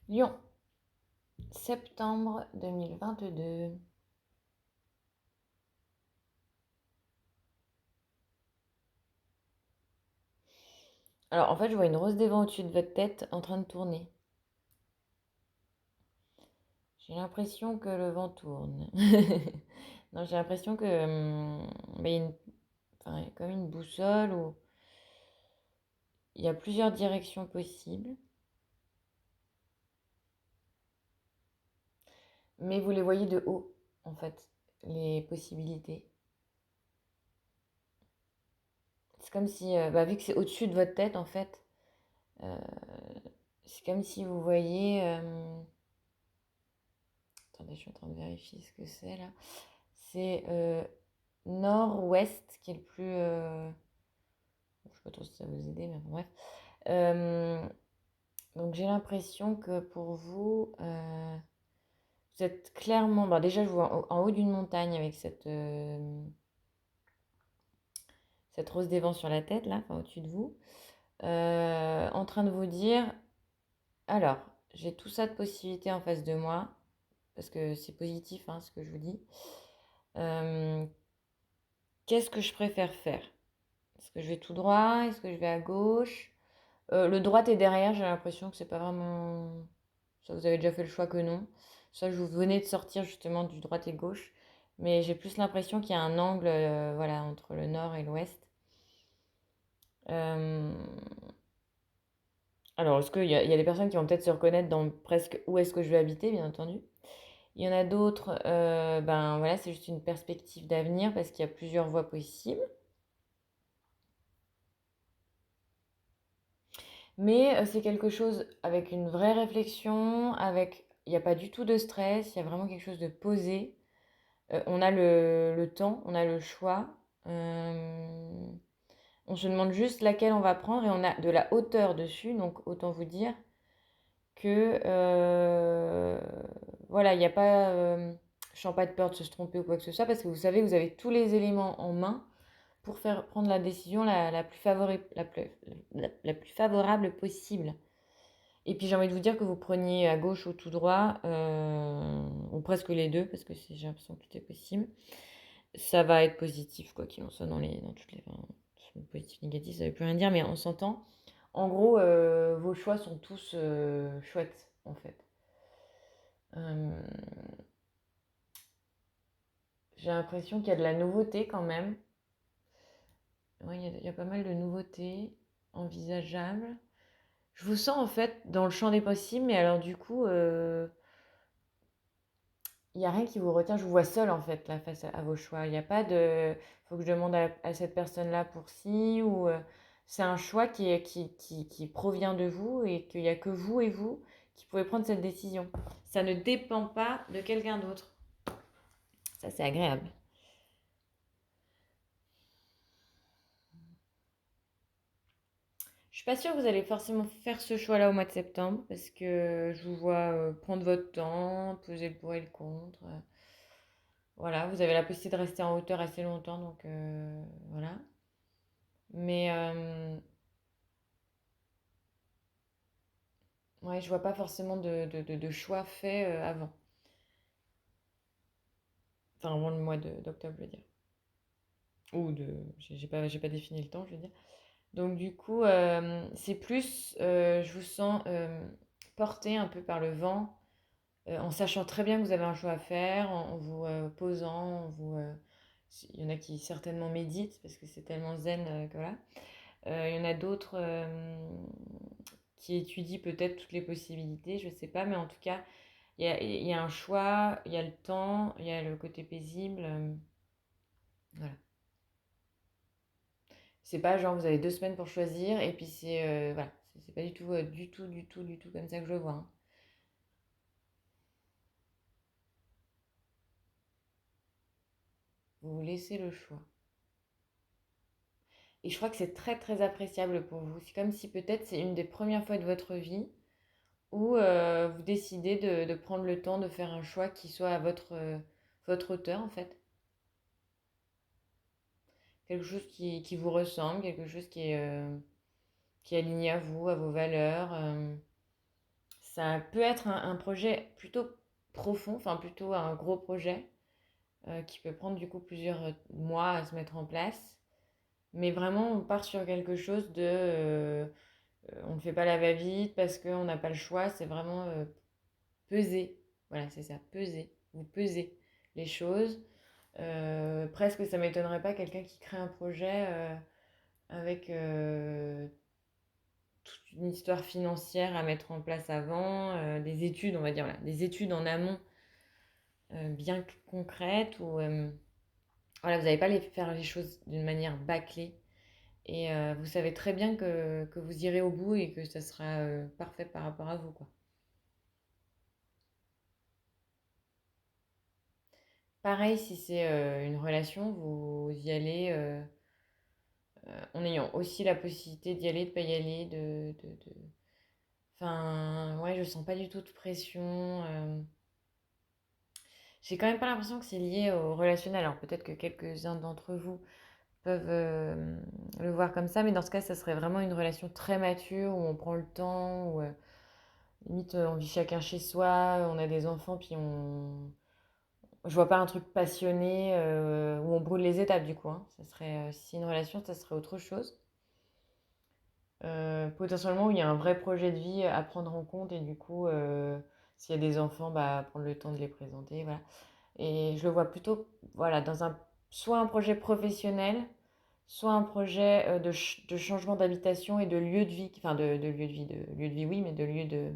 Lyon, septembre 2022. Alors en fait, je vois une rose des vents au-dessus de votre tête en train de tourner. J'ai l'impression que le vent tourne. Non, j'ai l'impression que il y a il y a comme une boussole où il y a plusieurs directions possibles, mais vous les voyez de haut, en fait, les possibilités. C'est comme si, vu que c'est au-dessus de votre tête, en fait, euh, c'est comme si vous voyez. Attendez, je suis en train de vérifier ce que c'est là. C'est nord-ouest qui est le plus. Je sais pas trop si ça va vous aider, mais enfin, bref. Euh, donc j'ai l'impression que pour vous, vous êtes clairement. Bah, déjà, je vous vois en haut d'une montagne avec cette rose des vents sur la tête, là, enfin au-dessus de vous, en train de vous dire alors, j'ai tout ça de possibilités en face de moi, parce que c'est positif hein, ce que je vous dis. Euh, Qu'est-ce que je préfère faire? Est-ce que je vais tout droit? Est-ce que je vais à gauche? Le droit est derrière, j'ai l'impression que c'est pas vraiment. Ça, vous avez déjà fait le choix que non. Ça, je vous venez de sortir justement du droite et gauche. Mais j'ai plus l'impression qu'il y a un angle voilà, entre le nord et l'ouest. Euh, Alors, il y a des personnes qui vont peut-être se reconnaître dans presque où est-ce que je vais habiter, bien entendu. Il y en a d'autres, ben voilà, c'est juste une perspective d'avenir parce qu'il y a plusieurs voies possibles. Mais c'est quelque chose avec une vraie réflexion, avec il n'y a pas du tout de stress, il y a vraiment quelque chose de posé. On a le temps, on a le choix. On se demande juste laquelle on va prendre et on a de la hauteur dessus, donc autant vous dire que voilà, il n'y a pas, je sens pas de peur de se tromper ou quoi que ce soit parce que vous savez que vous avez tous les éléments en main pour faire prendre la décision la plus la plus favorable possible. Et puis j'ai envie de vous dire que vous preniez à gauche ou tout droit, ou presque les deux, parce que j'ai l'impression que tout est possible. Ça va être positif, quoi qu'il en soit, dans toutes les. Enfin, positif, négatif, ça veut plus rien dire, mais on s'entend. En gros, vos choix sont tous chouettes, en fait. Euh, j'ai l'impression qu'il y a de la nouveauté quand même. Ouais, il y a pas mal de nouveautés envisageables. Je vous sens en fait dans le champ des possibles, mais alors du coup, il n'y a rien qui vous retient. Je vous vois seul en fait là face à vos choix. Il n'y a pas de. Faut que je demande à cette personne-là pour si ou. C'est un choix qui provient de vous et qu'il n'y a que vous et vous qui pouvez prendre cette décision. Ça ne dépend pas de quelqu'un d'autre. Ça, c'est agréable. Je suis pas sûre que vous allez forcément faire ce choix-là au mois de septembre parce que je vous vois prendre votre temps, peser le pour et le contre. Voilà, vous avez la possibilité de rester en hauteur assez longtemps, donc voilà. Mais ouais, je vois pas forcément de choix fait avant. Enfin, avant le mois d'octobre, je veux dire. Ou de. J'ai pas défini le temps, je veux dire. Donc, du coup, c'est plus. Je vous sens porté un peu par le vent, en sachant très bien que vous avez un choix à faire, en vous posant, il y en a qui certainement méditent parce que c'est tellement zen que voilà. Il y en a d'autres qui étudient peut-être toutes les possibilités, je sais pas, mais en tout cas, il y a un choix, il y a le temps, il y a le côté paisible. Voilà. C'est pas genre vous avez 2 semaines pour choisir et puis c'est voilà, c'est pas du tout, du tout comme ça que je le vois. Hein. Vous vous laissez le choix. Et je crois que c'est très très appréciable pour vous. C'est comme si peut-être c'est une des premières fois de votre vie où vous décidez de prendre le temps de faire un choix qui soit à votre hauteur en fait. Quelque chose qui vous ressemble, quelque chose qui est aligné à vous, à vos valeurs. ça peut être un projet plutôt profond, enfin plutôt un gros projet qui peut prendre du coup plusieurs mois à se mettre en place. Mais vraiment, on part sur quelque chose de... on ne fait pas la va-vite parce qu'on n'a pas le choix. C'est vraiment peser. Voilà, c'est ça, peser. Vous pesez les choses. Presque, ça m'étonnerait pas quelqu'un qui crée un projet avec toute une histoire financière à mettre en place avant, des études, on va dire, voilà, des études en amont bien concrètes où voilà, vous n'allez pas faire les choses d'une manière bâclée. Et vous savez très bien que vous irez au bout et que ça sera parfait par rapport à vous, quoi. Pareil, si c'est une relation, vous y allez en ayant aussi la possibilité d'y aller, de pas y aller, Enfin, ouais, je sens pas du tout de pression. J'ai quand même pas l'impression que c'est lié au relationnel. Alors peut-être que quelques-uns d'entre vous peuvent le voir comme ça, mais dans ce cas, ça serait vraiment une relation très mature où on prend le temps, où limite on vit chacun chez soi, on a des enfants, puis on. Je vois pas un truc passionné où on brûle les étapes du coup, hein. Ça serait, si c'est une relation, ça serait autre chose. Potentiellement où il y a un vrai projet de vie à prendre en compte et du coup, s'il y a des enfants, bah, prendre le temps de les présenter, voilà. Et je le vois plutôt, voilà, dans soit un projet professionnel, soit un projet de changement d'habitation et de lieu de vie, enfin de lieu de vie, oui, mais de lieu de,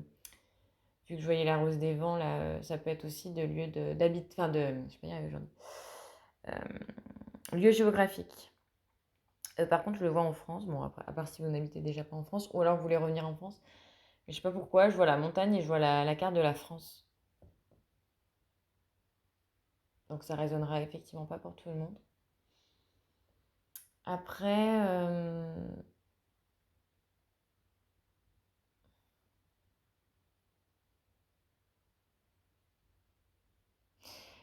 vu que je voyais la rose des vents, là, ça peut être aussi de lieu enfin je sais pas dire aujourd'hui, lieu géographique. Par contre, je le vois en France, bon, après, à part si vous n'habitez déjà pas en France, ou alors vous voulez revenir en France. Mais je sais pas pourquoi, je vois la montagne et je vois la carte de la France. Donc ça résonnera effectivement pas pour tout le monde. Après,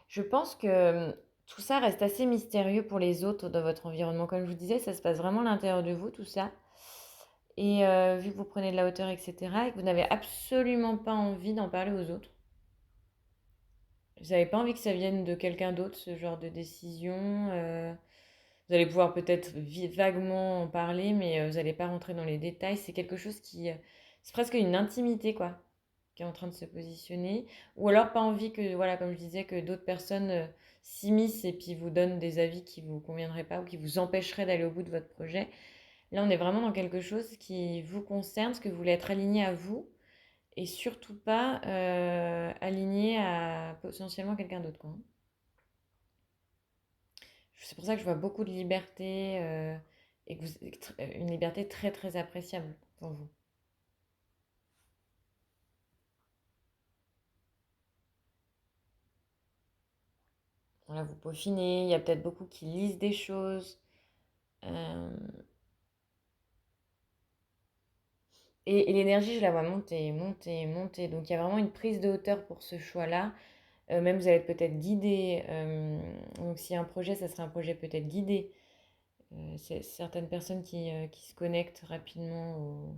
je pense que tout ça reste assez mystérieux pour les autres dans votre environnement. Comme je vous disais, ça se passe vraiment à l'intérieur de vous, tout ça. Et vu que vous prenez de la hauteur, etc., et que vous n'avez absolument pas envie d'en parler aux autres, vous n'avez pas envie que ça vienne de quelqu'un d'autre, ce genre de décision. Vous allez pouvoir peut-être vaguement en parler, mais vous n'allez pas rentrer dans les détails. C'est quelque chose qui... c'est presque une intimité, quoi, qui est en train de se positionner. Ou alors pas envie que, voilà, comme je disais, que d'autres personnes s'immiscent et puis vous donnent des avis qui vous conviendraient pas ou qui vous empêcheraient d'aller au bout de votre projet. Là, on est vraiment dans quelque chose qui vous concerne, ce que vous voulez être aligné à vous et surtout pas aligné à potentiellement quelqu'un d'autre, quoi, hein. C'est pour ça que je vois beaucoup de liberté et que une liberté très très appréciable pour vous. Voilà, vous peaufinez, il y a peut-être beaucoup qui lisent des choses. euh, et l'énergie, je la vois monter, monter, monter. Donc il y a vraiment une prise de hauteur pour ce choix-là. Même vous allez être peut-être guidé. Donc s'il y a un projet, ça serait un projet peut-être guidé. C'est certaines personnes qui se connectent rapidement,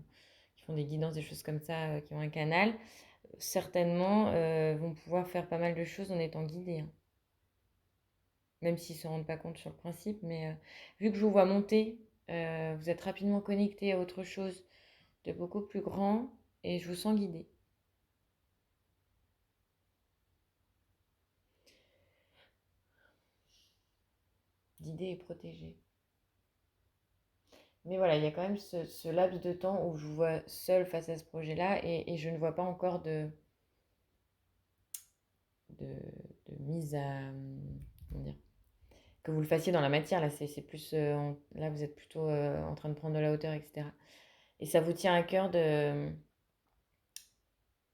qui font des guidances, des choses comme ça, qui ont un canal, certainement vont pouvoir faire pas mal de choses en étant guidés, hein. Même s'ils ne se rendent pas compte sur le principe. Mais vu que je vous vois monter, vous êtes rapidement connecté à autre chose de beaucoup plus grand et je vous sens guidé. Guidé et protégé. Mais voilà, il y a quand même ce laps de temps où je vous vois seul face à ce projet-là et je ne vois pas encore de, de mise à... comment dire, que vous le fassiez dans la matière. Là, c'est plus... là, vous êtes plutôt en train de prendre de la hauteur, etc. Et ça vous tient à cœur de...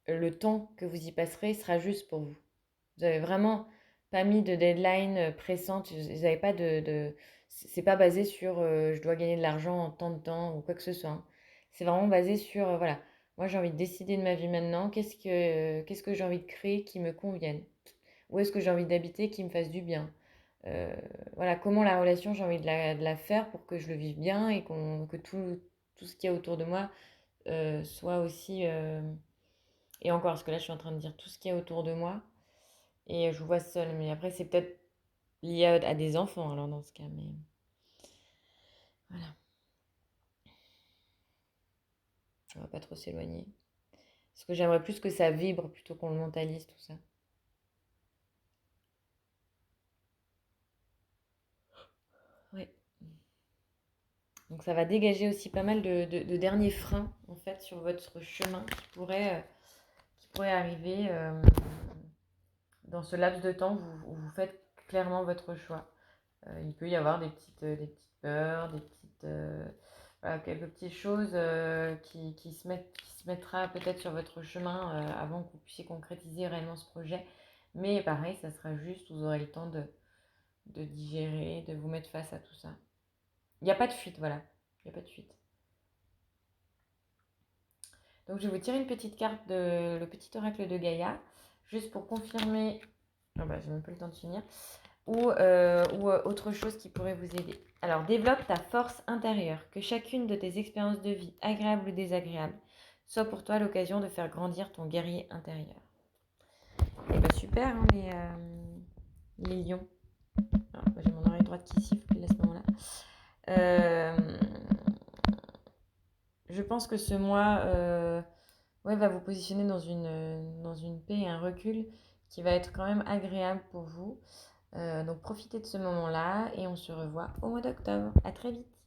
Le temps que vous y passerez sera juste pour vous. Vous avez vraiment pas mis de deadline pressante. Vous n'avez pas c'est pas basé sur je dois gagner de l'argent en tant de temps ou quoi que ce soit, hein. C'est vraiment basé sur voilà. Moi, j'ai envie de décider de ma vie maintenant. Qu'est-ce que j'ai envie de créer qui me convienne? Où est-ce que j'ai envie d'habiter qui me fasse du bien? Euh, voilà, comment la relation, j'ai envie de la faire pour que je le vive bien et que tout ce qu'il y a autour de moi soit aussi Et encore, parce que là, je suis en train de dire tout ce qu'il y a autour de moi et je vous vois seule. Mais après, c'est peut-être lié à des enfants, alors dans ce cas. Mais voilà, on va pas trop s'éloigner. Parce que j'aimerais plus que ça vibre plutôt qu'on le mentalise, tout ça. Ouais. Donc ça va dégager aussi pas mal de derniers freins, en fait, sur votre chemin qui pourraient arriver dans ce laps de temps où vous faites clairement votre choix. Il peut y avoir des petites peurs, voilà, quelques petites choses qui se mettra peut-être sur votre chemin avant que vous puissiez concrétiser réellement ce projet. Mais pareil, ça sera juste, vous aurez le temps de digérer, de vous mettre face à tout ça. Il n'y a pas de fuite, voilà. Il n'y a pas de fuite. Donc je vais vous tirer une petite carte de le petit oracle de Gaïa, juste pour confirmer. Ah bah, j'ai même pas le temps de finir. Ou autre chose qui pourrait vous aider. Alors, développe ta force intérieure, que chacune de tes expériences de vie, agréables ou désagréables, soit pour toi l'occasion de faire grandir ton guerrier intérieur. Et bah super, hein, les lions. Alors, j'ai mon oreille droite qui siffle à ce moment-là. Euh, je pense que ce mois ouais, va vous positionner dans une paix et un recul qui va être quand même agréable pour vous. Donc profitez de ce moment-là et on se revoit au mois d'octobre. À très vite.